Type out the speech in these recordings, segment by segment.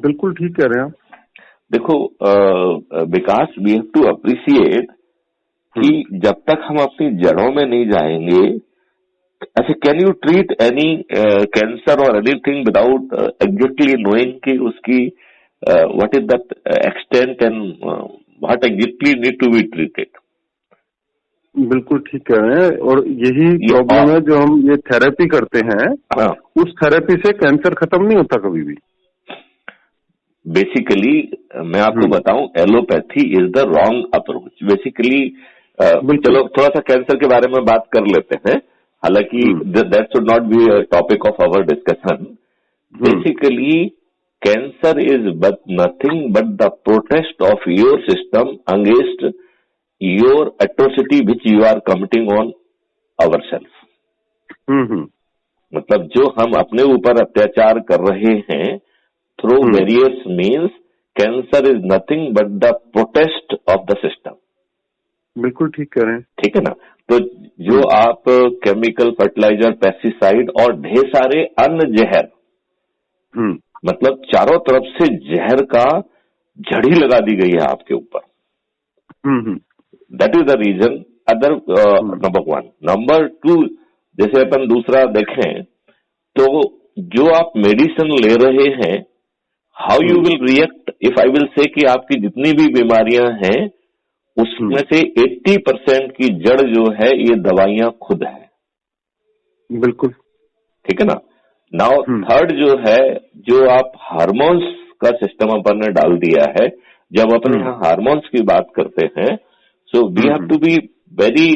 बिल्कुल ठीक कह रहे हैं आप। देखो विकास, वी हैव टू अप्रिशिएट कि जब तक हम अपनी जड़ों में नहीं जाएंगे, ऐसे can you treat any cancer और एनीथिंग विदाउट एग्जैक्टली नोइंग कि उसकी what is that extent and what exactly need to be treated. बिल्कुल ठीक कह रहे हैं, और यही प्रॉब्लम है जो हम ये थेरेपी करते हैं। हाँ। उस थेरेपी से कैंसर खत्म नहीं होता कभी भी। बेसिकली मैं आपको बताऊं, allopathy is the wrong approach. Basically चलो थोड़ा सा कैंसर के बारे में बात कर लेते हैं, हालांकि that should not be a topic of our discussion. Basically cancer is but nothing but the protest of your system against your atrocity which you are committing on our self. मतलब जो हम अपने ऊपर अत्याचार कर रहे हैं through various means, cancer is nothing but the protest of the system. बिल्कुल ठीक कह रहे हैं। ठीक है ना। तो जो आप केमिकल फर्टिलाइजर, पेस्टिसाइड और ढेर सारे अन्य जहर, मतलब चारों तरफ से जहर का झड़ी लगा दी गई है आपके ऊपर। That is the reason. Other number 1। Number 2, जैसे अपन दूसरा देखें तो जो आप मेडिसिन ले रहे हैं, how you will react if I will say कि आपकी जितनी भी बीमारियां हैं उसमें से 80% की जड़ जो है ये दवाइयां खुद है। बिल्कुल ठीक है ना। नाउ थर्ड जो है, जो आप हार्मोन्स का सिस्टम अपन ने डाल दिया है। जब अपन यहाँ हार्मोन्स की बात करते हैं, so we have to be very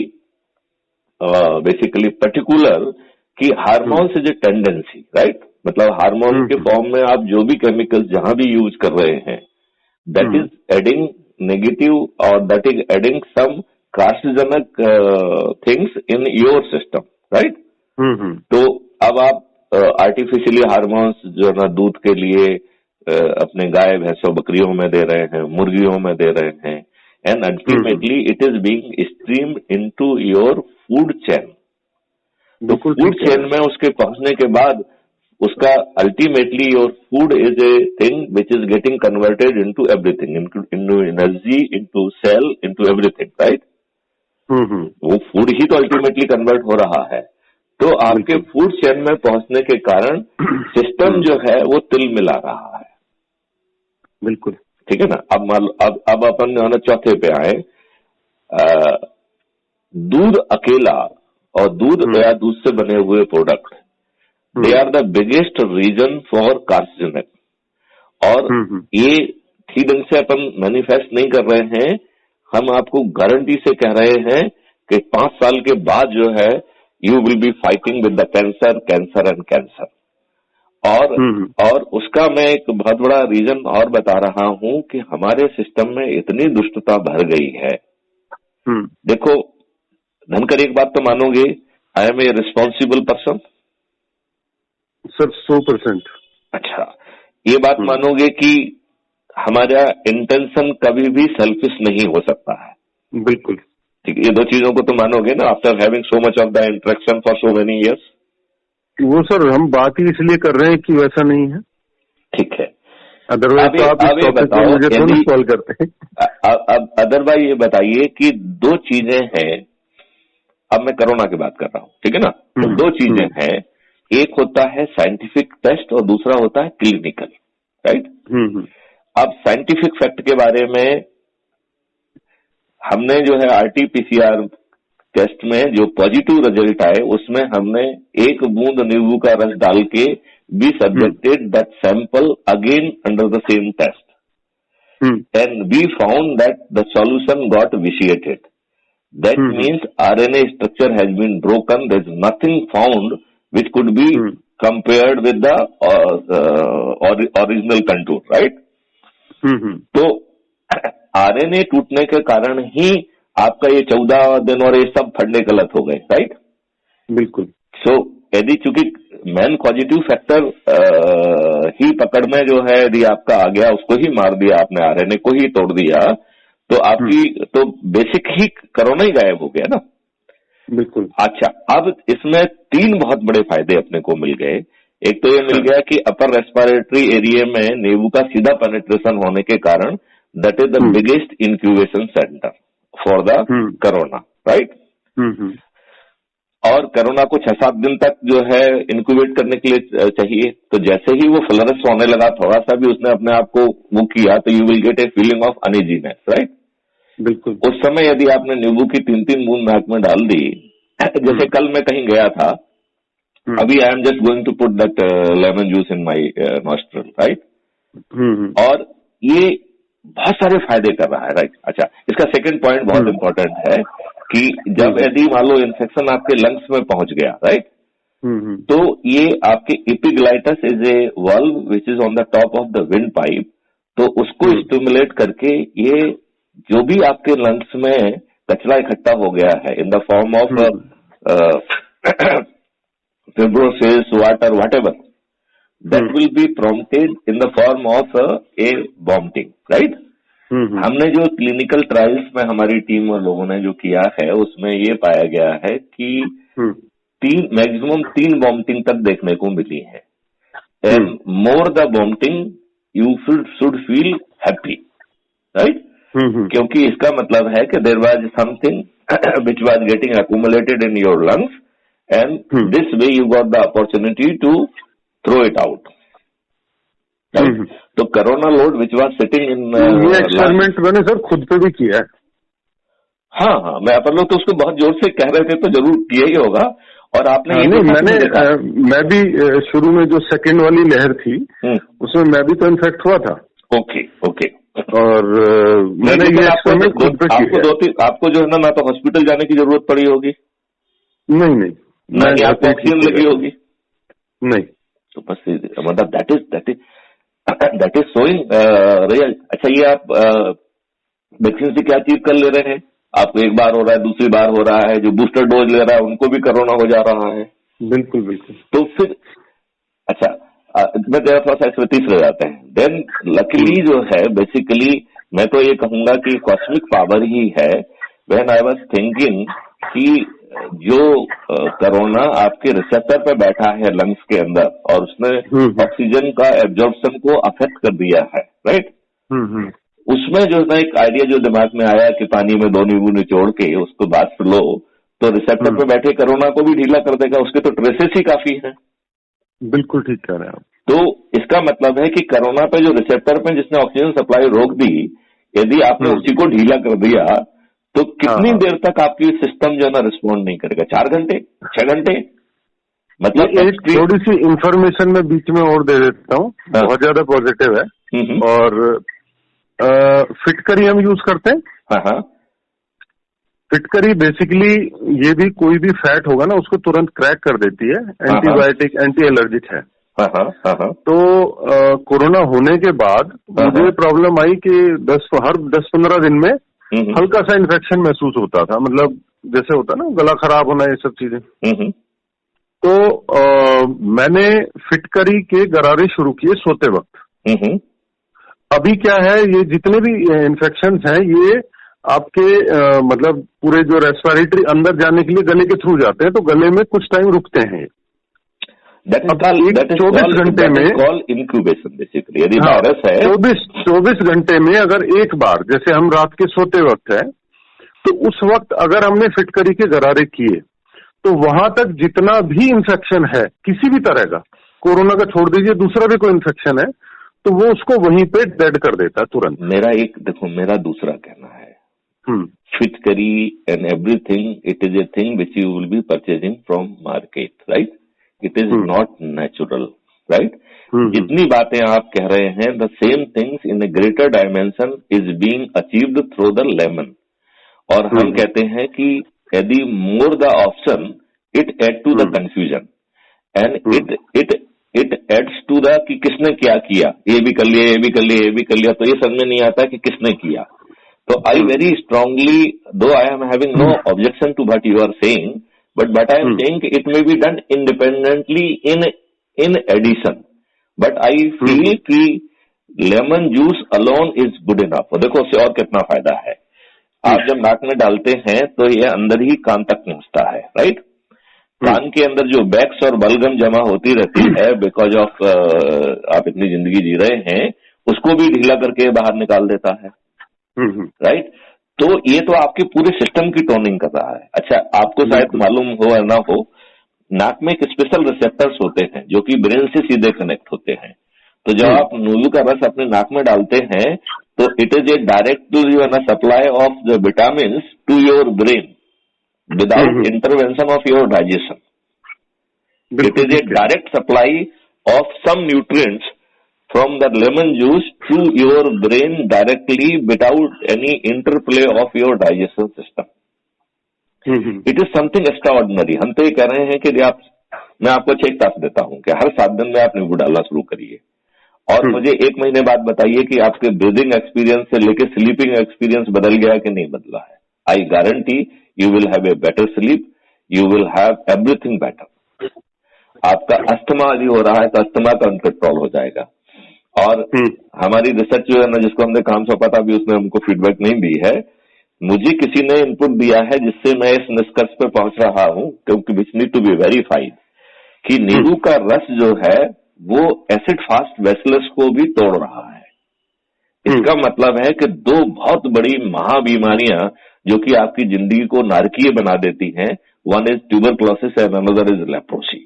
basically particular कि hormones is a tendency, right. मतलब हार्मोन के फॉर्म में आप जो भी केमिकल्स जहां भी यूज कर रहे हैं, दैट इज एडिंग नेगेटिव और that is adding some carcinogenic things in your system, right. तो अब आप आर्टिफिशियली हार्मोन्स जो है ना दूध के लिए अपने गाय भैंसों बकरियों में दे रहे हैं, मुर्गियों में दे रहे हैं, and ultimately it is being streamed into your food chain. तो फूड चेन में उसके पहुंचने के बाद उसका ultimately your food is a thing which is getting converted into everything, into energy, into cell, into everything, right. वो food ही तो अल्टीमेटली कन्वर्ट हो रहा है। तो आपके फूड चेन में पहुंचने के कारण सिस्टम जो है वो तिल मिला रहा है। बिल्कुल ठीक है ना। अब अपन जो है ना चौथे पे आए, दूध अकेला और दूध या दूध से बने हुए product, they are the biggest reason for carcinogenic. और ये ठीक ढंग से अपन मैनिफेस्ट नहीं कर रहे हैं। हम आपको गारंटी से कह रहे हैं कि 5 साल के बाद जो है you will B fighting with the cancer, cancer and cancer. और उसका मैं एक बहुत बड़ा रीजन और बता रहा हूं कि हमारे सिस्टम में इतनी दुष्टता भर गई है। देखो धनकर, एक बात तो मानोगे, I am a responsible person sir, 100%। अच्छा, ये बात मानोगे कि हमारा इंटेंशन कभी भी सेल्फिश नहीं हो सकता है। बिल्कुल ठीक है, ये दो चीजों को तो मानोगे ना, after having so much of the interaction for so many years. वो सर हम बात ही इसलिए कर रहे हैं कि वैसा नहीं है। ठीक है, अदरवाइज तो आप इस टॉपिक पे मुझे थोड़ी कॉल करते हैं। अब अदरवाइज ये बताइए कि दो चीजें हैं। अब मैं कोरोना की बात कर रहा हूँ, ठीक है ना। तो दो चीजें हैं, एक होता है साइंटिफिक टेस्ट और दूसरा होता है क्लिनिकल, राइट। अब साइंटिफिक फैक्ट के बारे में हमने जो है आरटीपीसीआर टेस्ट में जो पॉजिटिव रिजल्ट आए उसमें हमने 1 बूंद नींबू का रस डाल के we subjected that sample again under the same test and we found that the solution got vitiated. That means RNA structure has been broken. There is nothing found which could be compared with the original contour, right? तो RNA टूटने के कारण ही आपका ये 14 दिन और ये सब फटने गलत हो गए, राइट। बिल्कुल। सो यदि चूंकि मैन पॉजिटिव फैक्टर ही पकड़ में जो है यदि आपका आ गया, उसको ही मार दिया आपने, RNA को ही तोड़ दिया, तो आपकी तो बेसिक ही कोरोना ही गायब हो गया ना। बिल्कुल। अच्छा, अब इसमें 3 बहुत बड़े फायदे अपने को मिल गए। एक तो ये मिल गया कि अपर रेस्पिरेटरी एरिया में नींबू का सीधा पेनिट्रेशन होने के कारण that is the biggest incubation centre for the corona, right. और कोरोना को 6-7 दिन तक जो है इंक्यूबेट करने के लिए चाहिए। तो जैसे ही वो फ्लरिश होने लगा, थोड़ा सा भी उसने अपने आप को वो किया, तो you will get a feeling of uneasiness, right. बिल्कुल। उस समय यदि आपने नींबू की 3-3 बूंद नाक में डाल दी, जैसे कल मैं कहीं गया था, अभी I am just going to put that lemon juice in my nostril, right. और ये बहुत सारे फायदे कर रहा है, राइट। अच्छा, इसका सेकंड पॉइंट बहुत इंपॉर्टेंट है कि जब यदि मान लो इन्फेक्शन आपके लंग्स में पहुंच गया, राइट, तो ये आपके epiglottis is a valve which is on the top of the wind pipe, तो उसको स्टिमुलेट करके ये जो भी आपके लंग्स में कचरा इकट्ठा हो गया है in the form of fibrosis, water, whatever, that will be prompted in the form of a vomiting, right? हमने जो क्लिनिकल ट्रायल्स में हमारी टीम और लोगों ने जो किया है उसमें ये पाया गया है कि मैक्सिमम 3 वॉमिटिंग तक देखने को मिली है। And more the vomiting you should feel happy, right. क्योंकि इसका मतलब है कि there was something which was getting accumulated in your lungs and this way you got the opportunity to throw it out, right. तो corona load which was sitting in ये experiment मैंने sir खुद पे भी किया है। हाँ, मैं अपन लोग तो उसको बहुत जोर से कह रहे थे, तो जरूर किया ही होगा। और आपने मैं भी शुरू में जो सेकंड वाली लहर थी उसमें मैं भी तो इन्फेक्ट हुआ था। ओके। और मैंने ये एक्सपेरिमेंट खुद पे किया। आपको जो है ना तो हॉस्पिटल जाने की जरूरत पड़ी होगी? नहीं, आपको ऑक्सीजन लगी होगी? नहीं। तो बस मतलब दैट इज सोइंग रियल। अच्छा, ये आप वैक्सीन से क्या चीज कर ले रहे हैं? आपको एक बार हो रहा है, दूसरी बार हो रहा है, जो बूस्टर डोज ले रहा है उनको भी कोरोना हो जा रहा है। बिल्कुल। तो फिर अच्छा, मैं जरा थोड़ा सा इसमें तीसरे जाते हैं। देन लकीली जो है बेसिकली मैं तो ये कहूंगा कि कॉस्मिक पावर ही है। व्हेन आई वाज थिंकिंग कि जो कोरोना आपके रिसेप्टर पे बैठा है लंग्स के अंदर और उसने ऑक्सीजन का एब्जॉर्प्शन को अफेक्ट कर दिया है, राइट। उसमें जो ना एक आइडिया जो दिमाग में आया कि पानी में 2 नींबू निचोड़ के उसको बात लो तो रिसेप्टर पे बैठे कोरोना को भी ढीला कर देगा। उसके तो ट्रेसेस ही काफी हैं। बिल्कुल ठीक कह रहे हैं आप। तो इसका मतलब है कि कोरोना पे जो रिसेप्टर पे जिसने ऑक्सीजन सप्लाई रोक दी, यदि आपने उसी को ढीला कर दिया तो कितनी देर तक आपकी सिस्टम जो है ना रिस्पॉन्ड नहीं करेगा? 4 घंटे, 6 घंटे? मतलब एक थोड़ी सी इंफॉर्मेशन में बीच में और दे देता हूँ, बहुत ज्यादा पॉजिटिव है। और फिटकरी हम यूज करते हैं। फिटकरी बेसिकली ये भी कोई भी फैट होगा ना उसको तुरंत क्रैक कर देती है। एंटीबायोटिक, एंटी एलर्जिक है। तो कोरोना होने के बाद मुझे प्रॉब्लम आई कि हर 10-15 दिन में हल्का सा इन्फेक्शन महसूस होता था। मतलब जैसे होता ना गला खराब होना, ये सब चीजें। तो मैंने फिटकरी के गरारे शुरू किए सोते वक्त। अभी क्या है, ये जितने भी इन्फेक्शन हैं ये आपके मतलब पूरे जो रेस्पिरेटरी अंदर जाने के लिए गले के थ्रू जाते हैं, तो गले में कुछ टाइम रुकते हैं। 24 घंटे में इंक्यूबेशन बेसिकली यदि वायरस है 24 घंटे में अगर एक बार, जैसे हम रात के सोते वक्त है तो उस वक्त अगर हमने फिटकरी के गरारे किए तो वहां तक जितना भी इन्फेक्शन है किसी भी तरह का, कोरोना का छोड़ दीजिए, दूसरा भी कोई इन्फेक्शन है तो वो उसको वहीं पे डेड कर देता है तुरंत। मेरा दूसरा कहना है, फिटकरी and everything it is a thing which you will be purchasing from market, right. It is not natural, right. जितनी बातें आप कह रहे हैं the same things in a greater dimension is being achieved through the lemon. और हम कहते हैं कि यदि more the option it add to the confusion and it adds to the कि किसने क्या किया, ये भी कर लिया, ये भी कर लिया, ये भी कर लिया, तो ये समझ में नहीं आता कि किसने किया। तो आई very strongly, though I am having no objection to what you are saying, but I am saying it may be done independently in addition, but I feel कि lemon juice alone is good enough. देखो उससे और कितना फायदा है। आप जब नाक में डालते हैं तो ये अंदर ही कान तक पहुंचता है, राइट। कान के अंदर जो बैक्स और बलगम जमा होती रहती है बिकॉज ऑफ आप इतनी जिंदगी जी रहे हैं, उसको भी ढीला करके बाहर निकाल देता है, राइट। तो ये तो आपके पूरे सिस्टम की टोनिंग कर रहा है। अच्छा, आपको शायद मालूम हो या ना हो, नाक में एक स्पेशल रिसेप्टर्स होते हैं जो कि ब्रेन से सीधे कनेक्ट होते हैं। तो जब आप नींबू का रस अपने नाक में डालते हैं तो it is a direct supply of the vitamin to your brain without intervention of your digestion. It is a direct supply of some nutrients from the lemon juice to your brain directly without any interplay of your digestion system. It is something extraordinary. हम तो ये कह रहे हैं कि मैं आपको अच्छा एक टास्क देता हूं कि हर 7 दिन में आप नींबू डालना शुरू करिए और मुझे 1 महीने बाद बताइए कि आपके ब्रीदिंग एक्सपीरियंस से लेकर स्लीपिंग एक्सपीरियंस बदल गया कि नहीं बदला है। I guarantee you will have a better sleep, you will have everything better. आपका अस्थमा यदि हो रहा है तो अस्थमा का कंट्रोल हो जाएगा। और हमारी रिसर्च जो है ना, जिसको हमने काम सौंपा था, अभी उसने हमको फीडबैक नहीं दी है, मुझे किसी ने इनपुट दिया है जिससे मैं इस निष्कर्ष पे पहुंच रहा हूं, क्योंकि which need to be verified, कि नींबू का रस जो है वो एसिड फास्ट वेसल्स को भी तोड़ रहा है। इसका मतलब है कि 2 बहुत बड़ी महाबीमारियां जो कि आपकी जिंदगी को नारकीय बना देती हैं, one is tuberculosis and another is leprosy.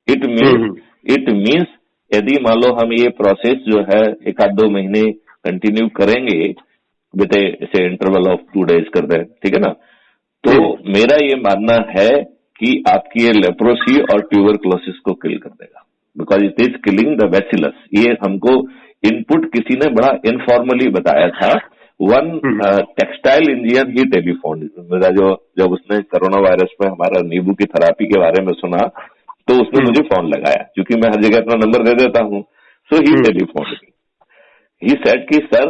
It means यदि मान लो हम ये प्रोसेस जो है 1-2 महीने कंटिन्यू करेंगे with A interval of 2 days कर रहे हैं, ठीक है ना, तो मेरा ये मानना है कि आपकी ये लेप्रोसी और ट्यूबरक्लोसिस को किल कर देगा, because it is killing the bacillus. ये हमको इनपुट किसी ने बड़ा इनफॉर्मली बताया था। वन टेक्सटाइल इंजीनियर ही टेलीफोन, मेरा जो जब उसने कोरोना वायरस में हमारा नींबू की थेरापी के बारे में सुना तो उसने मुझे फोन लगाया, क्योंकि मैं हर जगह अपना नंबर दे देता हूं। सो ही टेलीफोन, ही सेड कि सर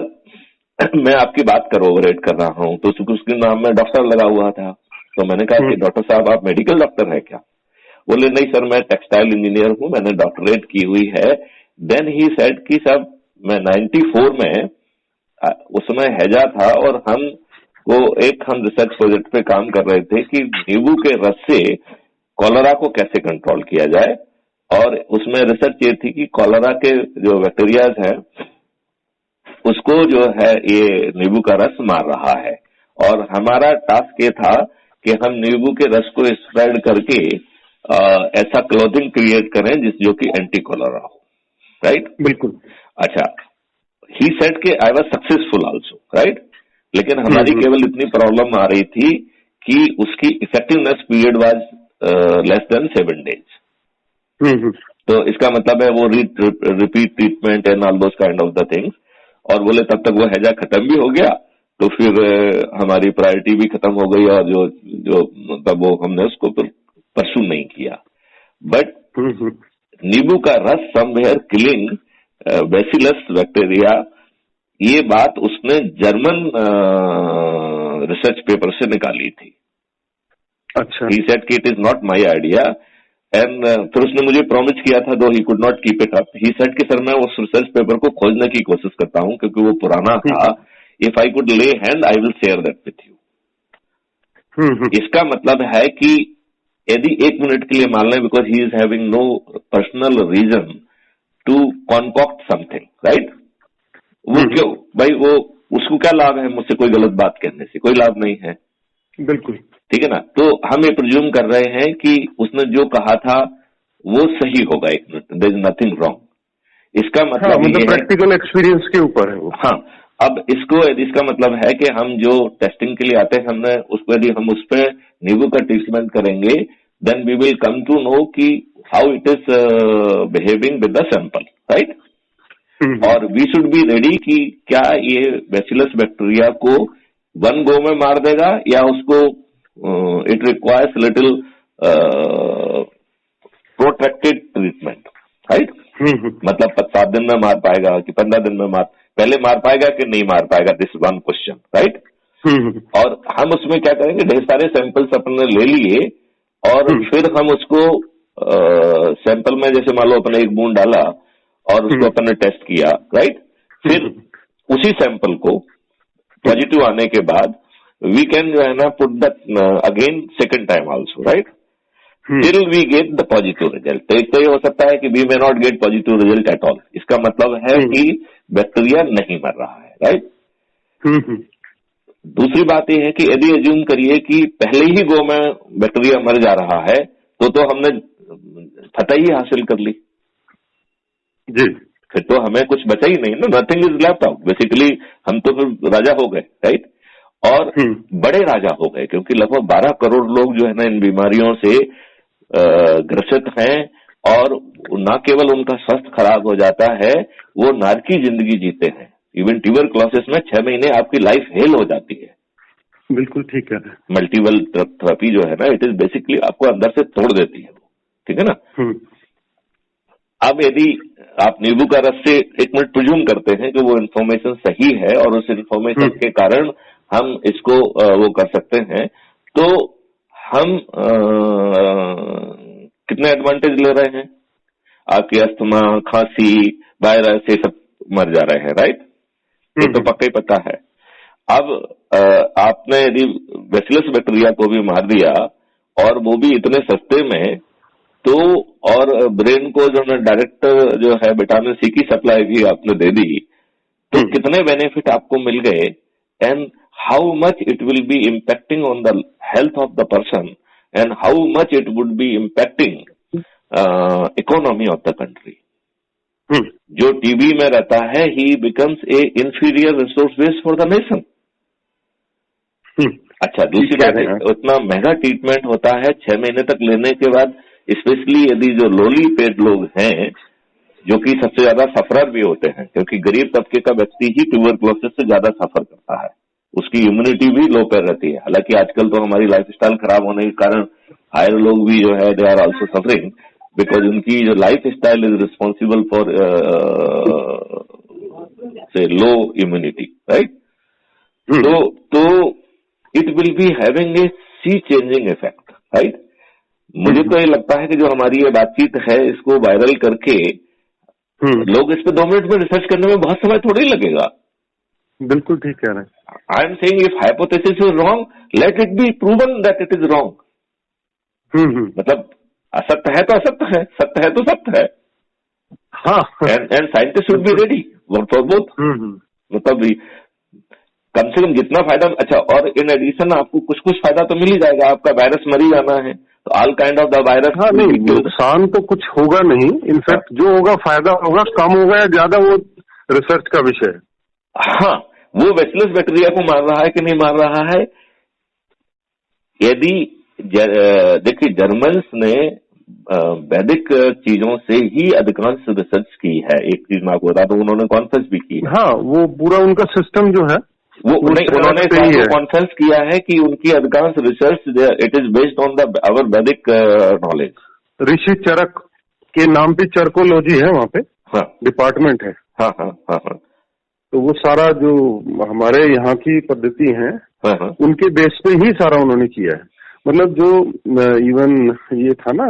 मैं आपकी बात करोबरेट कर रहा हूं। तो उसके नाम में डॉक्टर लगा हुआ था, तो मैंने कहा कि डॉक्टर साहब आप मेडिकल डॉक्टर है क्या? बोले नहीं सर, मैं टेक्सटाइल इंजीनियर हूं, मैंने डॉक्टरेट की हुई है। देन ही सेड कि साहब मैं 94 में उस समय हैजा था और हम रिसर्च प्रोजेक्ट पे काम कर रहे थे कि नींबू के रस से कॉलरा को कैसे कंट्रोल किया जाए, और उसमें रिसर्च ये थी कि कॉलरा के जो बैक्टीरियाज हैं उसको जो है ये नींबू का रस मार रहा है, और हमारा टास्क ये था कि हम नींबू के रस को स्प्रेड करके ऐसा क्लोथिंग क्रिएट करें जो कि एंटी कॉलरा हो, राइट? बिल्कुल। अच्छा, ही सेड कि I was successful also, right? लेकिन हमारी केवल इतनी प्रॉब्लम आ रही थी कि उसकी effectiveness period was less than 7 days। तो इसका मतलब है वो repeat treatment and all those kind of the things, और बोले तब तक वो हैजा खत्म भी हो गया, तो फिर हमारी प्रायोरिटी भी खत्म हो गई, और जो मतलब वो हमने उसको परसू नहीं किया। बट नींबू का रस समवेयर किलिंग बैसिलस बैक्टीरिया, ये बात उसने जर्मन रिसर्च पेपर से निकाली थी। अच्छा। ही सेड कि it is not my idea, and फिर उसने मुझे प्रॉमिस किया था, दो he could not keep it up. He said कि सर मैं उस रिसर्च पेपर को खोजने की कोशिश करता हूं क्योंकि वो पुराना था। इफ आई कुड ले hand I will share that with you. इसका मतलब है कि यदि 1 मिनट के लिए मान लें, because he is having no personal reason to concoct something, right? वो क्यों भाई, वो उसको क्या लाभ है मुझसे कोई गलत बात कहने से? कोई लाभ नहीं है। बिल्कुल ठीक है ना। तो हम ये प्रिज्यूम कर रहे हैं कि उसने जो कहा था वो सही होगा, देयर इज नथिंग रॉन्ग। इसका मतलब ये प्रैक्टिकल एक्सपीरियंस के ऊपर है वो। हाँ, अब इसका मतलब है कि हम जो टेस्टिंग के लिए आते हैं, हमने उसको यदि हम उस पर नींबू का ट्रीटमेंट करेंगे, then we will come to know कि how it is behaving with the sample, right? और वी शुड बी रेडी कि क्या ये बैसिलस बैक्टीरिया को वन गो में मार देगा या उसको it requires little protracted treatment, right? मतलब 7 दिन में मार पाएगा कि 15 दिन में पहले मार पाएगा कि नहीं मार पाएगा, दिस वन क्वेश्चन, राइट? और हम उसमें क्या करेंगे, ढेर सारे सैंपल्स अपने ले लिए और फिर हम उसको सैंपल में जैसे मान लो अपने 1 बूंद डाला और उसको अपने टेस्ट किया, राइट? फिर उसी सैंपल को पॉजिटिव आने के बाद वी कैन जो है ना put that again second time also, right? till we get the positive result. तो एक तो ये हो सकता है कि we may not get positive result at all. इसका मतलब है कि बैक्टीरिया नहीं मर रहा है, राइट? दूसरी बात यह है कि यदि एज्यूम करिए कि पहले ही गो में बैक्टीरिया मर जा रहा है तो हमने फतह ही हासिल कर ली जी, फिर तो हमें कुछ बचा ही नहीं ना, nothing is left out. Basically हम तो फिर राजा हो गए, राइट? और बड़े राजा हो गए, क्योंकि लगभग 12 करोड़ लोग जो है ना इन बीमारियों से ग्रसित हैं, और न केवल उनका स्वास्थ्य खराब हो जाता है, वो नारकी जिंदगी जीते हैं. इवन ट्यूबरक्लोसिस में 6 महीने आपकी लाइफ हेल हो जाती है. बिल्कुल ठीक है. मल्टीपल थेरेपी जो है ना, इट इज बेसिकली आपको अंदर से तोड़ देती है, ठीक है ना? अब यदि आप नींबू का रस से 1 मिनट प्रिज्यूम करते हैं कि वो इन्फॉर्मेशन सही है और उस इन्फॉर्मेशन के कारण हम इसको वो कर सकते हैं, तो हम कितने एडवांटेज ले रहे हैं? आपकी अस्थमा, खांसी, वायरस, ये सब मर जा रहे हैं, राइट? ये तो पक्का ही पता है. अब आपने यदि बैसिलस बैक्टीरिया को भी मार दिया, और वो भी इतने सस्ते में, तो और ब्रेन को जो है डायरेक्ट जो है विटामिन सी की सप्लाई भी आपने दे दी, तो कितने बेनिफिट आपको मिल गए, and how much it will B impacting on the health of the person, and how much it would be impacting economy of the country. जो टीबी में रहता है, ही becomes a inferior resource base for the nation. अच्छा, दूसरी बात है, उतना महंगा ट्रीटमेंट होता है 6 महीने तक लेने के बाद, स्पेशली यदि जो लोली पेड लोग हैं, जो कि सबसे ज्यादा सफरर भी होते हैं, क्योंकि गरीब तबके का व्यक्ति ही ट्यूबरक्लोसिस से ज्यादा सफर करता है, उसकी इम्यूनिटी भी लो पर रहती है. हालांकि आजकल तो हमारी लाइफस्टाइल खराब होने के कारण हायर लोग भी जो है they are also suffering, because उनकी जो life style is responsible for से लो इम्यूनिटी, राइट? तो it will be having a sea changing effect, right? मुझे तो ये लगता है कि जो हमारी ये बातचीत है, इसको वायरल करके लोग इस पे 2 मिनट में रिसर्च करने में बहुत समय थोड़ी लगेगा. बिल्कुल ठीक कह रहे हैं. I am saying if hypothesis is wrong, let it be proven that it is wrong. मतलब असत्य है तो असत्य है, सत्य है तो सत्य है. हाँ. And scientist should be ready for both. मतलब कम से कम जितना फायदा. अच्छा, और इन एडिशन आपको कुछ फायदा तो मिल ही जाएगा. आपका वायरस मर ही जाना है, तो all kind of the virus. हाँ, नहीं, नुकसान तो कुछ होगा नहीं. इनफैक्ट जो होगा फायदा होगा, कम होगा या ज्यादा, वो रिसर्च का विषय है. हाँ, वो बैसिलस बैक्टीरिया को मार रहा है कि नहीं मार रहा है. यदि देखिए, जर्मन्स ने वैदिक चीजों से ही अधिकांश रिसर्च की है. एक चीज मैं आपको बता दूं, उन्होंने कॉन्फ्रेंस भी की. हाँ, वो पूरा उनका सिस्टम जो है वो उन्होंने कॉन्फ्रेंस किया है कि उनकी अधिकांश research it is based on the our Vedic knowledge. ऋषि चरक के नाम पे चरकोलॉजी है वहाँ पे. हाँ, डिपार्टमेंट है. हाँ. तो वो सारा जो हमारे यहाँ की पद्धति है, उनके बेस पे ही सारा उन्होंने किया है. मतलब जो इवन ये था ना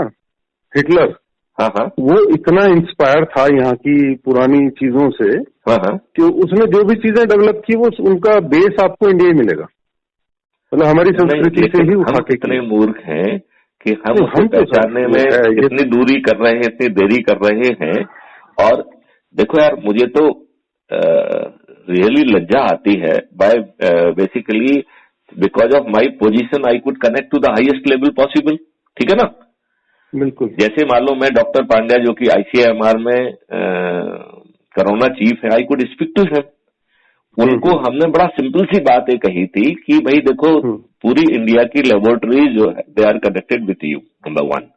हिटलर, वो इतना इंस्पायर था यहाँ की पुरानी चीजों से कि उसने जो भी चीजें डेवलप की, वो उनका बेस आपको इंडिया ही मिलेगा. मतलब हमारी संस्कृति से ही उठा के. इतने मूर्ख हैं कि हम पहचानने में इतनी दूरी कर रहे हैं, इतनी देरी कर रहे हैं. और देखो यार, मुझे तो रियली लज्जा आती है. By basically because of my position I could connect to the highest level possible. ठीक है ना? बिल्कुल. जैसे मान लो मैं डॉक्टर पांड्या, जो कि ICMR में कोरोना चीफ है, I could speak to him. उनको हमने बड़ा सिंपल सी बात ये कही थी कि भाई देखो, पूरी इंडिया की लेबोरेटरी जो है they are connected with you, number 1.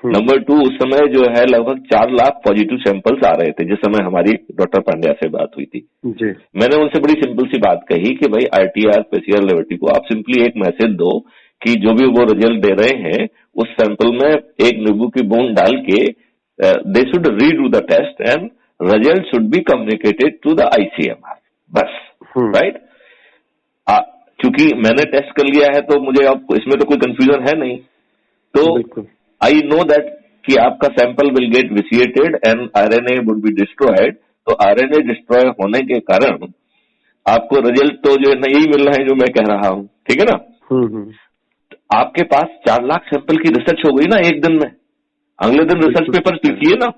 Number 2, उस समय जो है लगभग 4 लाख पॉजिटिव सैंपल्स आ रहे थे जिस समय हमारी डॉक्टर पांड्या से बात हुई थी. जी. मैंने उनसे बड़ी सिंपल सी बात कही कि भाई RTR PCR लेबोरेटरी को आप सिंपली एक मैसेज दो कि जो भी वो रिजल्ट दे रहे हैं, उस सैंपल में एक नींबू की बूंद डाल के they should redo the test and result should be communicated to the ICMR. बस. राइट? चूंकि मैंने टेस्ट कर लिया है तो मुझे अब इसमें तो कोई कंफ्यूजन है नहीं. तो आई नो दैट कि आपका sample will get vitiated and RNA would be destroyed. तो RNA डिस्ट्रॉय होने के कारण आपको रिजल्ट तो जो है यही मिल रहा है जो मैं कह रहा हूं. ठीक है ना? आपके पास 4 लाख सैंपल की रिसर्च हो गई ना एक दिन में, अगले दिन रिसर्च पेपर लिखिए ना।